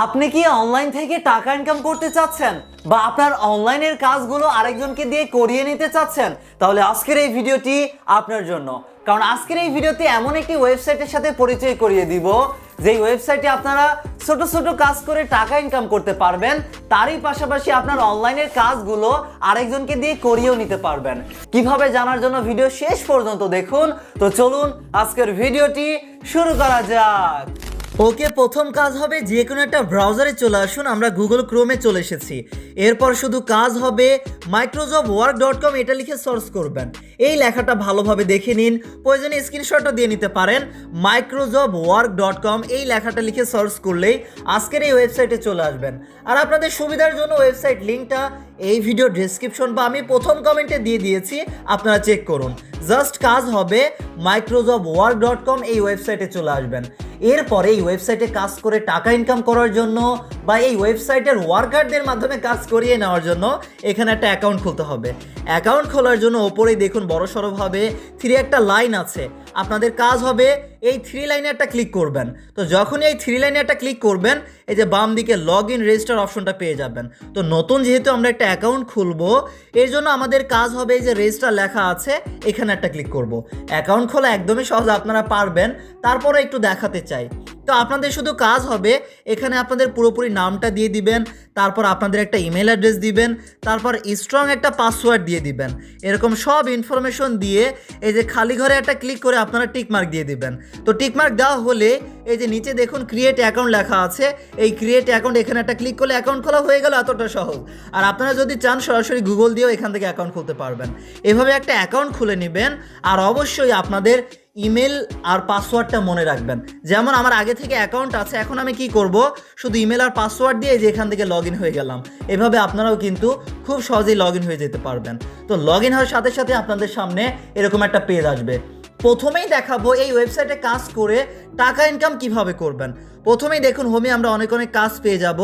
আপনি কি অনলাইন থেকে টাকা ইনকাম করতে চাচ্ছেন বা আপনার অনলাইনের কাজগুলো আরেকজনকে দিয়ে করিয়ে নিতে চাচ্ছেন? তাহলে আজকের এই ভিডিওটি আপনার জন্য। কারণ আজকের এই ভিডিওতে এমন একটি ওয়েবসাইটের সাথে পরিচয় করিয়ে দিব যেই ওয়েবসাইটে আপনারা ছোট ছোট কাজ করে টাকা ইনকাম করতে পারবেন, তারই পাশাপাশি আপনার অনলাইনের কাজগুলো আরেকজনকে দিয়ে করিয়েও নিতে পারবেন। কিভাবে জানার জন্য ভিডিও শেষ পর্যন্ত দেখুন। তো চলুন আজকের ভিডিওটি শুরু করা যাক। ওকে, প্রথম কাজ হবে যে কোনো একটা ব্রাউজারে চলে আসুন। আমরা গুগল ক্রোমে চলে এসেছি। এরপর শুধু কাজ হবে microsoftwork.com, এটা লিখে সার্চ করবেন। এই লেখাটা ভালোভাবে দেখে নিন, প্রয়োজনে স্ক্রিনশটও দিয়ে নিতে পারেন। microsoftwork.com এই লেখাটা লিখে সার্চ করলেই আজকের এই ওয়েবসাইটে চলে আসবেন। আর আপনাদের সুবিধার জন্য ওয়েবসাইট লিঙ্কটা এই ভিডিও ডেসক্রিপশন বা আমি প্রথম কমেন্টে দিয়ে দিয়েছি, আপনারা চেক করুন। জাস্ট কাজ হবে microsoftwork.com এই ওয়েবসাইটে চলে আসবেন। এরপরে এই ওয়েবসাইটে কাজ করে টাকা ইনকাম করার জন্য বা এই ওয়েবসাইটের ওয়ার্কারদের মাধ্যমে কাজ করিয়ে নেওয়ার জন্য এখানে একটা অ্যাকাউন্ট খুলতে হবে। অ্যাকাউন্ট খোলার জন্য ওপরেই দেখুন বড়সড়ভাবে 3 একটা লাইন আছে। আপনাদের কাজ হবে এই 3 লাইনে একটা ক্লিক করবেন। তো যখনই এই 3 লাইনে একটা ক্লিক করবেন, এই যে বাম দিকে লগ ইন রেজিস্টার অপশনটা পেয়ে যাবেন। তো নতুন যেহেতু আমরা একটা অ্যাকাউন্ট খুলবো, এর জন্য আমাদের কাজ হবে এই যে রেজিস্টার লেখা আছে এখানে একটা ক্লিক করব। অ্যাকাউন্ট খোলা একদমই সহজ, আপনারা পারবেন। তারপরে একটু দেখাতে চাই, তো আপনাদের শুধু কাজ হবে এখানে আপনাদের পুরোপুরি নামটা দিয়ে দিবেন, তারপর আপনাদের একটা ইমেল অ্যাড্রেস দিবেন, তারপর স্ট্রং একটা পাসওয়ার্ড দিয়ে দিবেন। এরকম সব ইনফরমেশন দিয়ে এই যে খালি ঘরে একটা ক্লিক করে আপনারা টিকমার্ক দিয়ে দিবেন। তো টিকমার্ক দেওয়া হলে এই যে নিচে দেখুন ক্রিয়েট অ্যাকাউন্ট লেখা আছে, এই ক্রিয়েট অ্যাকাউন্ট এখানে একটা ক্লিক করলে অ্যাকাউন্ট খোলা হয়ে গেল। এতটা সহজ। আর আপনারা যদি চান সরাসরি গুগল দিয়েও এখান থেকে অ্যাকাউন্ট খুলতে পারবেন। এভাবে একটা অ্যাকাউন্ট খুলে নেবেন। আর অবশ্যই আপনাদের ইমেল আর পাসওয়ার্ডটা মনে রাখবেন। যেমন আমার আগে থেকে অ্যাকাউন্ট আছে, এখন আমি কি করব, শুধু ইমেল আর পাসওয়ার্ড দিয়ে যে এখান থেকে লগ ইন হয়ে গেলাম। এভাবে আপনারাও কিন্তু খুব সহজেই লগ ইন হয়ে যেতে পারবেন। তো লগ ইন হওয়ার সাথে সাথে আপনাদের সামনে এরকম একটা পেজ আসবে। প্রথমেই দেখাবো এই ওয়েবসাইটে কাজ করে টাকা ইনকাম কিভাবে করবেন। প্রথমেই দেখুন হোমে আমরা অনেক কাজ পেয়ে যাব।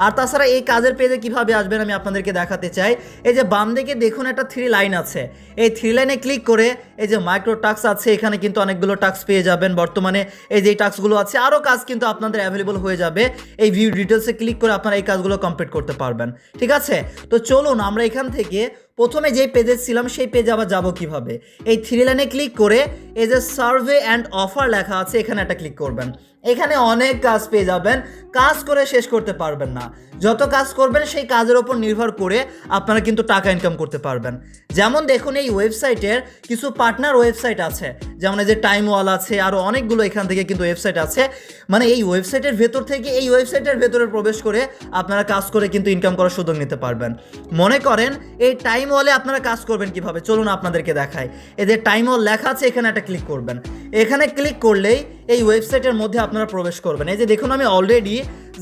আর তাছাড়া এই কাজের পেজে কিভাবে আসবেন আমি আপনাদেরকে দেখাতে চাই। এই যে বাম দিকে দেখুন একটা 3 লাইন আছে, এই 3 লাইনে ক্লিক করে এই যে মাইক্রো টাস্ক আছে, এখানে কিন্তু অনেকগুলো টাস্ক পেয়ে যাবেন। বর্তমানে এই যে টাস্কগুলো আছে, আরও কাজ কিন্তু আপনাদের অ্যাভেলেবল হয়ে যাবে। এই ভিউ ডিটেলসে ক্লিক করে আপনারা এই কাজগুলো কমপ্লিট করতে পারবেন। ঠিক আছে, তো চলুন আমরা এখান থেকে প্রথমে যেই পেজে ছিলাম সেই পেজে আবার যাবো কিভাবে। এই 3 লাইনে ক্লিক করে এই যে সার্ভে অ্যান্ড অফার লেখা আছে এখানে একটা ক্লিক করবেন। এখানে অনেক কাজ পেয়ে যাবেন, কাজ করে শেষ করতে পারবেন না। যত কাজ করবেন সেই কাজের ওপর নির্ভর করে আপনারা কিন্তু টাকা ইনকাম করতে পারবেন। যেমন দেখুন এই ওয়েবসাইটের কিছু পার্টনার ওয়েবসাইট আছে, যেমন এই যে টাইমওয়াল আছে, আরও অনেকগুলো এখান থেকে কিন্তু ওয়েবসাইট আছে। মানে এই ওয়েবসাইটের ভেতর থেকে এই ওয়েবসাইটের ভেতরে প্রবেশ করে আপনারা কাজ করে কিন্তু ইনকাম করার সুযোগ নিতে পারবেন। মনে করেন এই টাইমওয়ালে আপনারা কাজ করবেন কিভাবে, চলুন আপনাদেরকে দেখাই। এই যে টাইমওয়াল লেখা আছে এখানে একটা ক্লিক করবেন। এখানে ক্লিক করলেই এই ওয়েবসাইটের মধ্যে আপনারা প্রবেশ করবেন। এই যে দেখুন আমি অলরেডি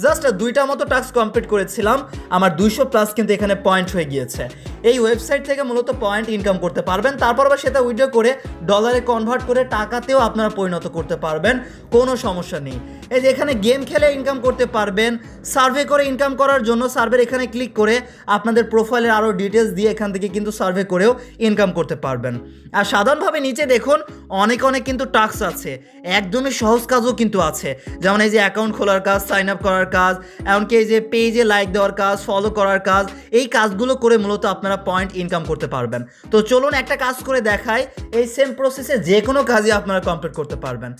জাস্ট 2টা মতো টাস্ক কমপ্লিট করেছিলাম, আমার 200+ কিন্তু এখানে পয়েন্ট হয়ে গিয়েছে। এই ওয়েবসাইট থেকে মূলত পয়েন্ট ইনকাম করতে পারবেন, তারপর আবার সেটা উইথড্র করে ডলারে কনভার্ট করে টাকাতেও আপনারা পরিণত করতে পারবেন, কোনো সমস্যা নেই। এই যে এখানে গেম খেলে ইনকাম করতে পারবেন। সার্ভে করে ইনকাম করার জন্য সার্ভের এখানে ক্লিক করে আপনাদের প্রোফাইলের আরও ডিটেলস দিয়ে এখান থেকে কিন্তু সার্ভে করেও ইনকাম করতে পারবেন। আর সাধারণভাবে নিচে দেখুন অনেক কিন্তু টাস্ক আছে, একদমই সহজ কাজও কিন্তু আছে। যেমন এই যে অ্যাকাউন্ট খোলার কাজ, সাইন আপ করার কাজ, এমনকি এই যে পেজে লাইক দেওয়ার কাজ, ফলো করার কাজ, এই কাজগুলো করে মূলত আপনারা পয়েন্ট ইনকাম করতে পারবেন। তো চলুন একটা কাজ করে দেখাই। এই সেম প্রসেসে যে কোনো কাজই আপনারা কমপ্লিট করতে পারবেন।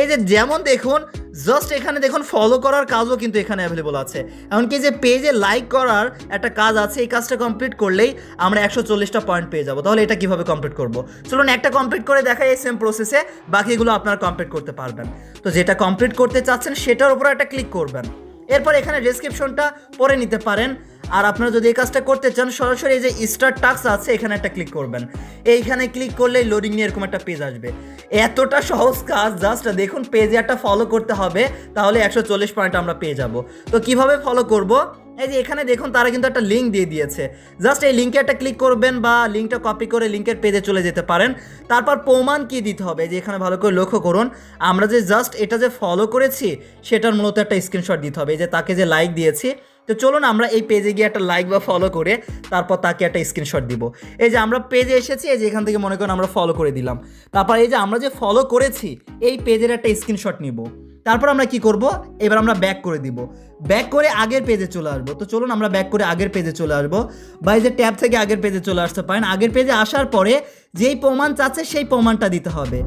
এই যে যেমন দেখুন জাস্ট এখানে দেখুন ফলো করার কাজও কিন্তু এখানে অ্যাভেলেবল আছে। এমনকি যে পেজে লাইক করার একটা কাজ আছে, এই কাজটা কমপ্লিট করলেই আমরা 140টা পয়েন্ট পেয়ে যাবো। তাহলে এটা কিভাবে কমপ্লিট করব, চলুন একটা কমপ্লিট করে দেখাই এই সেম প্রসেসে, বাকিগুলো আপনারা কমপ্লিট করতে পারবেন। তো যেটা কমপ্লিট করতে চাচ্ছেন সেটার উপর একটা ক্লিক করবেন। এরপর এখানে ডেসক্রিপশনটা পড়ে নিতে পারেন। আর আপনারা যদি এই কাজটা করতে চান সরাসরি এই যে স্টার্ট টাস্ক আছে এখানে একটা ক্লিক করবেন। এইখানে ক্লিক করলেই লোডিং নিয়ে এরকম একটা পেজ আসবে। এতটা সহজ কাজ, জাস্ট দেখুন পেজে একটা ফলো করতে হবে, তাহলে 140 পয়েন্ট আমরা পেয়ে যাব। তো কিভাবে ফলো করব, এই যে এখানে দেখুন তারা কিন্তু একটা লিঙ্ক দিয়ে দিয়েছে। জাস্ট এই লিঙ্কে একটা ক্লিক করবেন বা লিঙ্কটা কপি করে লিঙ্কের পেজে চলে যেতে পারেন। তারপর প্রমাণ কি দিতে হবে, যে এখানে ভালো করে লক্ষ্য করুন, আমরা যে জাস্ট এটা যে ফলো করেছি সেটার মূলত একটা স্ক্রিনশট দিতে হবে, এই যে তাকে যে লাইক দিয়েছি। তো চলুন আমরা এই পেজে গিয়ে একটা লাইক বা ফলো করে তারপর তাকে একটা স্ক্রিনশট দিব। এই যে আমরা পেজে এসেছি, এই যে এখান থেকে মনে করেন আমরা ফলো করে দিলাম। তারপর এই যে আমরা যে ফলো করেছি এই পেজের একটা স্ক্রিনশট নিব। তারপর আমরা কি করব, এবার আমরা ব্যাক করে দিব, ব্যাক করে আগের পেজে চলে আসবো। তো চলুন আমরা ব্যাক করে আগের পেজে চলে আসবো, বা এই যে ট্যাব থেকে আগের পেজে চলে আসতে পারেন। আগের পেজে আসার পরে যেই প্রমাণ চাচ্ছে সেই প্রমাণটা দিতে হবে।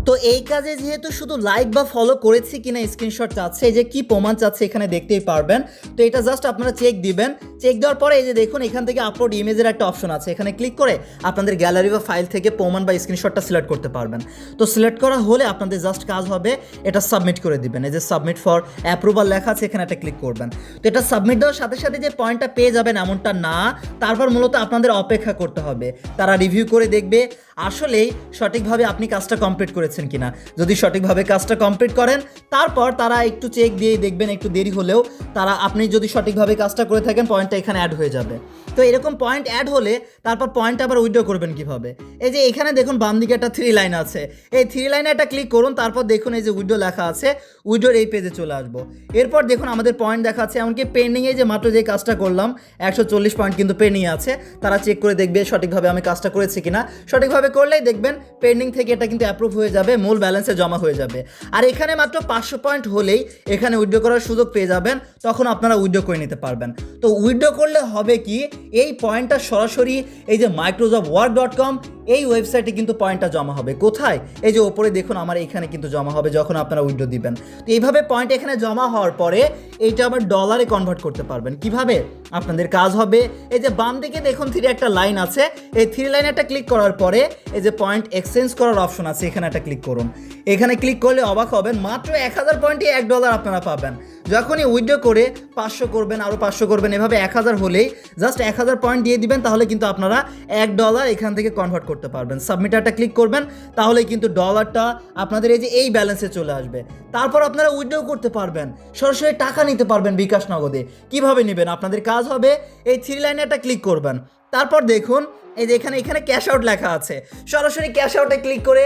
তো এই কাজে যেহেতু শুধু লাইক বা ফলো করেছি কিনা স্ক্রিনশট চাচ্ছে, এই যে কি প্রমাণ চাচ্ছে এখানে দেখতেই পারবেন। তো এটা জাস্ট আপনারা চেক দিবেন, চেক দেওয়ার পরে এই যে দেখুন এখান থেকে আপলোড ইমেজের একটা অপশন আছে, এখানে ক্লিক করে আপনাদের গ্যালারি বা ফাইল থেকে প্রমাণ বা স্ক্রিনশটটা সিলেক্ট করতে পারবেন। তো সিলেক্ট করা হলে আপনাদের জাস্ট কাজ হবে এটা সাবমিট করে দিবেন। এই যে সাবমিট ফর অ্যাপ্রুভাল লেখা আছে, এখানে একটা ক্লিক করবেন। তো এটা সাবমিট দেওয়ার সাথে সাথে যে পয়েন্টটা পেয়ে যাবেন এমনটা না, তারপর মূলত আপনাদের অপেক্ষা করতে হবে, তারা রিভিউ করে দেখবে আসলেই সঠিকভাবে আপনি কাজটা কমপ্লিট করেছেন কিনা। যদি সঠিকভাবে কাজটা কমপ্লিট করেন তারপর তারা একটু চেক দিয়ে দেখবেন, একটু দেরি হলেও তারা, আপনি যদি সঠিকভাবে কাজটা করে থাকেন পয়েন্টটা এখানে অ্যাড হয়ে যাবে। তো এরকম পয়েন্ট অ্যাড হলে তারপর পয়েন্ট আবার উইথড্র করবেন কিভাবে, এই যে এখানে দেখুন বাম দিকে একটা 3 লাইন আছে, এই 3 লাইনে একটা ক্লিক করুন, তারপর দেখুন এই যে উইথড্র লেখা আছে, উইথড্রর এই পেজে চলে আসবো। এরপর দেখুন আমাদের পয়েন্ট দেখাচ্ছে, এমনকি পেন্ডিংয়ে যে মাত্র যে কাজটা করলাম 140 পয়েন্ট কিন্তু পেন্ডিং আছে, তারা চেক করে দেখবে সঠিকভাবে আমি কাজটা করেছি কিনা। সঠিকভাবে করলেই দেখবেন পেন্ডিং থেকে এটা কিন্তু অ্যাপ্রুভ হয়ে যাবে, মূল ব্যালেন্সে জমা হয়ে যাবে। আর এখানে মাত্র 500 পয়েন্ট হলেই এখানে উইথড্র করার সুযোগ পেয়ে যাবেন, তখন আপনারা উইথড্র করে নিতে পারবেন। তো উইথড্র করলে হবে কি, এই পয়েন্টটা সরাসরি এই যে microsoftwork.com এই ওয়েবসাইটে কিন্তু পয়েন্টটা জমা হবে। কোথায়, এই যে ওপরে দেখুন আমার এখানে কিন্তু জমা হবে যখন আপনারা উইথড্র দিবেন। তো এইভাবে পয়েন্ট এখানে জমা হওয়ার পরে এইটা আবার ডলারে কনভার্ট করতে পারবেন। কিভাবে, আপনাদের কাজ হবে এই যে বাম দিকে দেখুন 3 একটা লাইন আছে, এই 3 লাইনে একটা ক্লিক করার পরে এই যে পয়েন্ট এক্সচেঞ্জ করার অপশন আছে, এখানে একটা ক্লিক করুন। এখানে ক্লিক করলে অবাক হবেন, মাত্র 1000 পয়েন্টে $1 আপনারা পাবেন। যখনই উইথড্র করে 500 করবেন, আরও 500 করবেন, এভাবে 1000 হলেই জাস্ট 1000 পয়েন্ট দিয়ে দিবেন, তাহলে কিন্তু আপনারা $1 এখান থেকে কনভার্ট করতে পারবেন। সাবমিটারটা ক্লিক করবেন, তাহলে কিন্তু ডলারটা আপনাদের এই যে এই ব্যালেন্সে চলে আসবে। তারপর আপনারা উইথড্র করতে পারবেন, সরাসরি টাকা নিতে পারবেন বিকাশ নগদে। কিভাবে নেবেন, আপনাদের কাজ হবে এই 3 লাইনে একটা ক্লিক করবেন, তারপর দেখুন এই যে এখানে ক্যাশ আউট লেখা আছে, সরাসরি ক্যাশ আউটে ক্লিক করে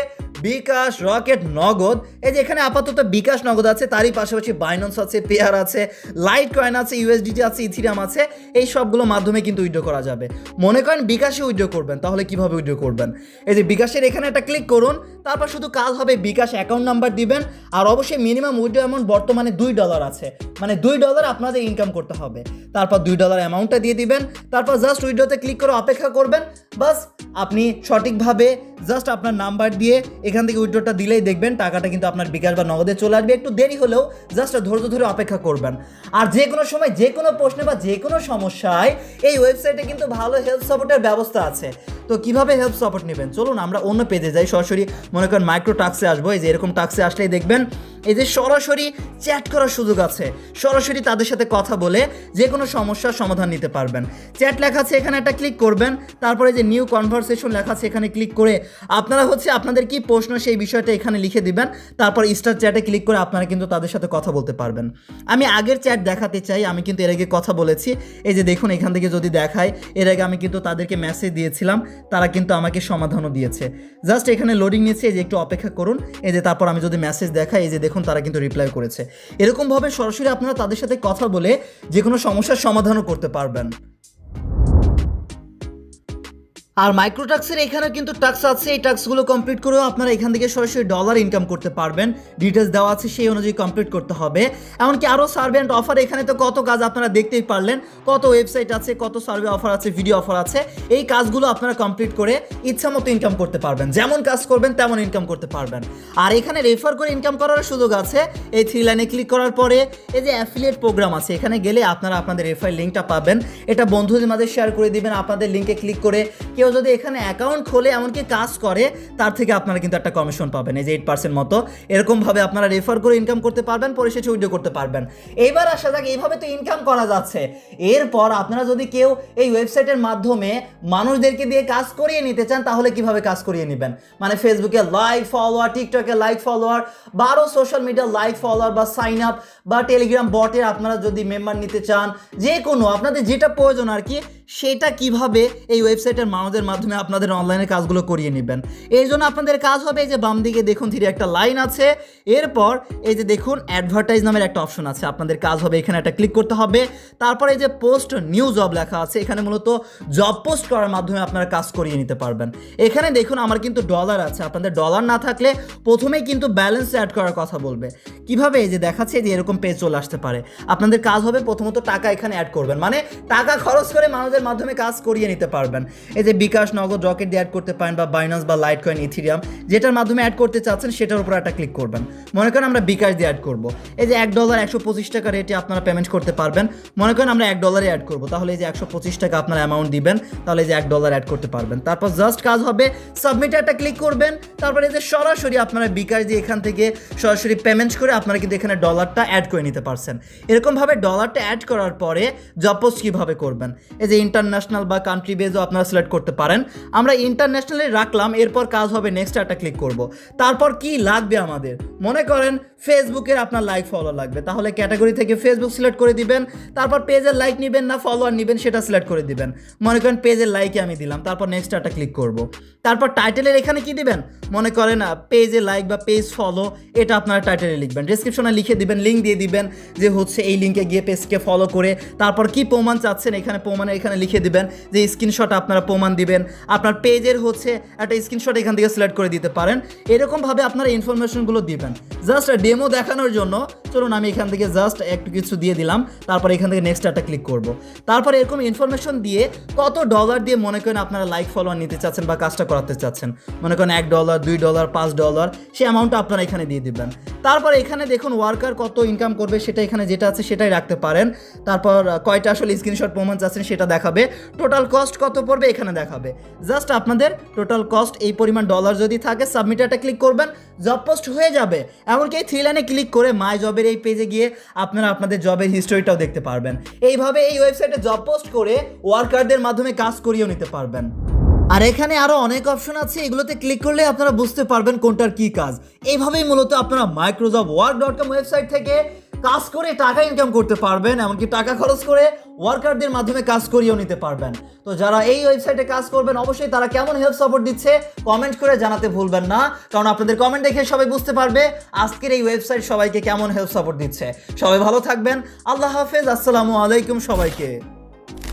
বিকাশ, রকেট, নগদ, এই যে এখানে আপাতত বিকাশ নগদ আছে, তারই পাশাপাশি বাইন্যান্স আছে, পেয়ার আছে, লাইট কয়েন আছে, ইউএসডিটি আছে, ইথিরিয়াম আছে, এই সবগুলো মাধ্যমে কিন্তু উইথড্র করা যাবে। মনে করেন বিকাশে উইথড্র করবেন, তাহলে কিভাবে উইথড্র করবেন, এই যে বিকাশের এখানে একটা ক্লিক করুন, তারপর শুধু কাজ হবে বিকাশ অ্যাকাউন্ট নাম্বার দিবেন, আর অবশ্যই মিনিমাম উইথড্র অ্যামাউন্ট বর্তমানে $2 আছে, মানে $2 আপনাদের ইনকাম করতে হবে। তারপর $2 অ্যামাউন্টটা দিয়ে দিবেন, তারপর জাস্ট উইথড্রতে ক্লিক করে অপেক্ষা করবেন। বাস আপনি সঠিকভাবে জাস্ট আপনার নাম্বার দিয়ে এখান থেকে উইথড্রটা দিলেই দেখবেন টাকাটা কিন্তু আপনার বিকাশ বা নগদে চলে আসবে। একটু দেরি হলেও জাস্ট ধৈর্য ধরে অপেক্ষা করবেন। আর যে কোনো সময় যে কোনো প্রশ্নে বা যে কোনো সমস্যায় এই ওয়েবসাইটে কিন্তু ভালো হেল্প সাপোর্টের ব্যবস্থা আছে। তো কিভাবে হেল্প সাপোর্ট নেবেন, চলুন আমরা অন্য পেজে যাই। সরাসরি মনে করেন মাইক্রো টাস্কে আসবো, এই যে এরকম টাস্কে আসলেই দেখবেন এই যে সরাসরি চ্যাট করার সুযোগ আছে, সরাসরি তাদের সাথে কথা বলে যে কোনো সমস্যার সমাধান নিতে পারবেন। চ্যাট লেখা আছে, এখানে একটা ক্লিক করবেন, তারপরে যে নিউ কনভারসেশন লেখা আছে এখানে ক্লিক করে আপনারা আপনাদের কি প্রশ্ন সেই বিষয়টা এখানে লিখে দিবেন, তারপর স্টার চ্যাটে ক্লিক করে আপনারা কিন্তু তাদের সাথে কথা বলতে পারবেন। আমি আগের চ্যাট দেখাতে চাই, আমি কিন্তু এর আগে কথা বলেছি, এই যে দেখুন এখান থেকে যদি দেখায়, এর আগে আমি কিন্তু তাদেরকে মেসেজ দিয়েছিলাম, তারা কিন্তু আমাকে সমাধানও দিয়েছে। জাস্ট এখানে লোডিং নিচ্ছে, এই যে একটু অপেক্ষা করুন, এই যে তারপর আমি যদি মেসেজ দেখাই, এই যে দেখুন তারা কিন্তু রিপ্লাই করেছে। এরকমভাবে সরাসরি আপনারা তাদের সাথে কথা বলে যে কোনো সমস্যার সমাধানও করতে পারবেন। আর মাইক্রোটাক্সের এখানে কিন্তু টাক্স আছে, এই টাক্সগুলো কমপ্লিট করেও আপনারা এখান থেকে সরাসরি ডলার ইনকাম করতে পারবেন। ডিটেলস দেওয়া আছে, সেই অনুযায়ী কমপ্লিট করতে হবে। এমনকি আরও সার্ভে অ্যান্ড অফার, এখানে তো কত কাজ আপনারা দেখতেই পারলেন, কত ওয়েবসাইট আছে, কত সার্ভে অফার আছে, ভিডিও অফার আছে। এই কাজগুলো আপনারা কমপ্লিট করে ইচ্ছা মতো ইনকাম করতে পারবেন, যেমন কাজ করবেন তেমন ইনকাম করতে পারবেন। আর এখানে রেফার করে ইনকাম করার সুযোগ আছে। এই 3 লাইনে ক্লিক করার পরে এই যে অ্যাফিলিয়েট প্রোগ্রাম আছে, এখানে গেলে আপনারা আপনাদের রেফার লিঙ্কটা পাবেন, এটা বন্ধুদের মাঝে শেয়ার করে দিবেন। আপনাদের লিঙ্কে ক্লিক করে কেউ যদি এখানে অ্যাকাউন্ট খোলে, এমনকি কাজ করে, তার থেকে আপনারা কিন্তু একটা কমিশন পাবেন, এই যে 8% মতো। এরকমভাবে আপনারা রেফার করে ইনকাম করতে পারবেন, পরিশেষে উইথড্র করতে পারবেন। এইবার আসা যাক, এইভাবে তো ইনকাম করা যাচ্ছে। এরপর আপনারা যদি কেউ এই ওয়েবসাইটের মাধ্যমে মানুষদেরকে দিয়ে কাজ করিয়ে নিতে চান, তাহলে কিভাবে কাজ করিয়ে নেবেন, মানে ফেসবুকে লাইক ফলোয়ার, টিকটকে লাইক ফলোয়ার, বা আরও সোশ্যাল মিডিয়া লাইক ফলোয়ার বা সাইন আপ, বা টেলিগ্রাম বটের আপনারা যদি মেম্বার নিতে চান, যে কোনো আপনাদের যেটা প্রয়োজন আর কি, সেটা কিভাবে এই ওয়েবসাইটের মানুষদের মাধ্যমে আপনাদের অনলাইনে কাজগুলো করিয়ে নেবেন। এই জন্য আপনাদের কাজ হবে এই যে বাম দিকে দেখুন থ্রি একটা লাইন আছে, এরপর এই যে দেখুন অ্যাডভার্টাইজ নামের একটা অপশন আছে, আপনাদের কাজ হবে এখানে একটা ক্লিক করতে হবে। তারপর এই যে পোস্ট নিউ জব লেখা আছে, এখানে মূলত জব পোস্ট করার মাধ্যমে আপনারা কাজ করিয়ে নিতে পারবেন। এখানে দেখুন আমার কিন্তু ডলার আছে, আপনাদের ডলার না থাকলে প্রথমেই কিন্তু ব্যালেন্স অ্যাড করার কথা বলবে। কিভাবে এই যে দেখাচ্ছে যে এরকম পেজ চলে আসতে পারে। আপনাদের কাজ হবে প্রথমত টাকা এখানে অ্যাড করবেন, মানে টাকা খরচ করে মানুষের মাধ্যমে কাজ করিয়ে নিতে পারবেন। এই যে বিকাশ, নগদ, রকেট দিয়ে অ্যাড করতে পারেন বা বাইন্যান্স বা লাইট কয়েন, ইথিরিয়াম যেটার মাধ্যমে অ্যাড করতে চাচ্ছেন সেটার উপর একটা ক্লিক করবেন। মনে করেন আমরা বিকাশ দিয়ে অ্যাড করব, এই যে $1 125 টাকা রেটে আপনারা পেমেন্ট করতে পারবেন। মনে করেন আমরা $1 অ্যাড করব, তাহলে এই যে 125 টাকা আপনারা অ্যামাউন্ট দিবেন, তাহলে এই যে $1 অ্যাড করতে পারবেন। তারপর জাস্ট কাজ হবে সাবমিটে একটা ক্লিক করবেন। তারপর এই যে সরাসরি আপনারা বিকাশ দিয়ে এখান থেকে সরাসরি পেমেন্ট করে আপনারা কিন্তু এখানে ডলারটা অ্যাড করে নিতে পারছেন। এরকমভাবে ডলারটা অ্যাড করার পরে জব পোস্ট কীভাবে করবেন, এই যে ইন্টারন্যাশনাল বা কান্ট্রি বেজও আপনারা সিলেক্ট করতে পারেন। আমরা ইন্টারন্যাশনালে রাখলাম, এরপর কাজ হবে নেক্সট একটা ক্লিক করব। তারপর কি লাগবে আমাদের, মনে করেন ফেসবুকের আপনার লাইক ফলো লাগবে, তাহলে ক্যাটাগরি থেকে ফেসবুক সিলেক্ট করে দিবেন। তারপর পেজের লাইক নেবেন না ফলোয়ার নেবেন সেটা সিলেক্ট করে দিবেন। মনে করেন পেজের লাইকে আমি দিলাম, তারপর নেক্সট একটা ক্লিক করব। তারপর টাইটেলের এখানে কি দিবেন, মনে করেন পেজে লাইক বা পেজ ফলো, এটা আপনারা টাইটেলে লিখবেন। ডেসক্রিপশনে লিখে দিবেন, লিঙ্ক দিয়ে দিবেন যে হচ্ছে এই লিঙ্কে গিয়ে পেজকে ফলো করে তারপর কি প্রমাণ চাচ্ছেন এখানে প্রমাণের এখানে লিখে দিবেন যে স্ক্রিনশট আপনারা প্রমাণ দিবেন। আপনার পেজের হচ্ছে একটা স্ক্রিনশট এখান থেকে সিলেক্ট করে দিতে পারেন। এরকমভাবে আপনারা ইনফরমেশনগুলো দিবেন। জাস্ট ডেমো দেখানোর জন্য চলুন আমি এখান থেকে জাস্ট একটু কিছু দিয়ে দিলাম, তারপর এখান থেকে নেক্সট একটা ক্লিক করব। তারপর এরকম ইনফরমেশন দিয়ে কত ডলার দিয়ে মনে করেন আপনারা লাইক ফলোয়ার নিতে চাচ্ছেন বা কাজটা করাতে চাচ্ছেন, মনে করেন $1 $2 $5 সেই অ্যামাউন্টটা আপনারা এখানে দিয়ে দিবেন। তারপর এখানে দেখুন ওয়ার্কার কত ইনকাম করবে সেটা এখানে যেটা আছে সেটাই রাখতে পারেন। তারপর কয়টা আসলে স্ক্রিনশট প্রমাণ চাচ্ছেন সেটা দেখাবে। টোটাল কস্ট কত পড়বে এখানে দেখাবে। জাস্ট আপনাদের টোটাল কস্ট এই পরিমাণ ডলার যদি থাকে সাবমিটে একটা ক্লিক করবেন, জব পোস্ট হয়ে যাবে। এমনকি এই 3 লাইনে ক্লিক করে মাই জবের এই পেজে গিয়ে আপনারা আপনাদের জবের হিস্টোরিটাও দেখতে পারবেন। এইভাবে এই ওয়েবসাইটে জব পোস্ট করে ওয়ার্কারদের মাধ্যমে কাজ করিয়েও নিতে পারবেন। আর এখানে আরও অনেক অপশন আছে, এগুলোতে ক্লিক করলে আপনারা বুঝতে পারবেন কোনটার কী কাজ। এইভাবেই মূলত আপনারা microjobwork.com ওয়েবসাইট থেকে কাজ করে টাকা ইনকাম করতে পারবেন, এমনকি টাকা খরচ করে ওয়ার্কারদের মাধ্যমে কাজ করিয়েও নিতে পারবেন। তো যারা এই ওয়েবসাইটে কাজ করবেন অবশ্যই তারা কেমন হেল্প সাপোর্ট দিচ্ছে কমেন্ট করে জানাতে ভুলবেন না, কারণ আপনাদের কমেন্ট দেখে সবাই বুঝতে পারবে আজকের এই ওয়েবসাইট সবাইকে কেমন হেল্প সাপোর্ট দিচ্ছে। সবাই ভালো থাকবেন, আল্লাহ হাফেজ, আসসালামু আলাইকুম সবাইকে।